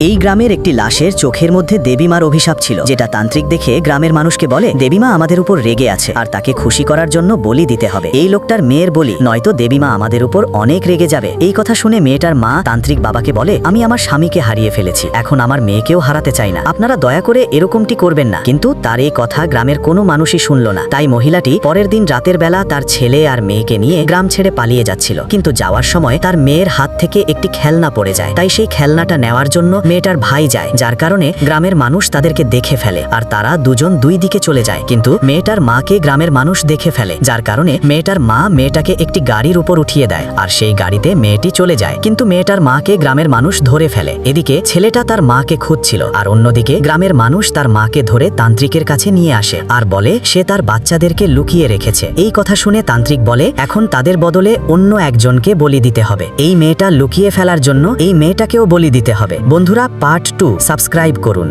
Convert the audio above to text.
এই গ্রামের একটি লাশের চোখের মধ্যে দেবীমার অভিশাপ ছিল, যেটা তান্ত্রিক দেখে গ্রামের মানুষকে বলে দেবীমা আমাদের উপর রেগে আছে আর তাকে খুশি করার জন্য বলি দিতে হবে। এই লোকটার মেয়ের বলি, নয়তো দেবীমা আমাদের উপর অনেক রেগে যাবে। এই কথা শুনে মেয়েটার মা তান্ত্রিক বাবাকে বলে, আমি আমার স্বামীকে হারিয়ে ফেলেছি, এখন আমার মেয়েকেও হারাতে চাই না, আপনারা দয়া করে এরকমটি করবেন না। কিন্তু তার এই কথা গ্রামের কোনো মানুষই শুনল না। তাই মহিলাটি পরের দিন রাতের বেলা তার ছেলে আর মেয়েকে নিয়ে গ্রাম ছেড়ে পালিয়ে যাচ্ছিল। কিন্তু যাওয়ার সময় তার মেয়ের হাত থেকে একটি খেলনা পড়ে যায়। তাই সেই খেলনাটা নেওয়ার জন্য মেয়েটার ভাই যায়, যার কারণে গ্রামের মানুষ তাদেরকে দেখে ফেলে আর তারা দুজন দুই দিকে চলে যায়। কিন্তু মেয়েটার মাকে গ্রামের মানুষ দেখে ফেলে, যার কারণে মেয়েটার মা মেয়েটাকে একটি গাড়ির উপর উঠিয়ে দেয় আর সেই গাড়িতে মেয়েটি চলে যায়। কিন্তু মেয়েটার মাকে গ্রামের মানুষ ধরে ফেলে। এদিকে ছেলেটা তার মাকে খুঁজছিল আর অন্যদিকে গ্রামের মানুষ তার মাকে ধরে তান্ত্রিকের কাছে নিয়ে আসে আর বলে সে তার বাচ্চাদেরকে লুকিয়ে রেখেছে। এই কথা শুনে তান্ত্রিক বলে এখন তাদের বদলে অন্য একজনকে বলি দিতে হবে। এই মেয়েটা লুকিয়ে ফেলার জন্য এই মেয়েটাকেও বলি দিতে হবে। বন্ধুরা, পার্ট 2 সাবস্ক্রাইব করুন।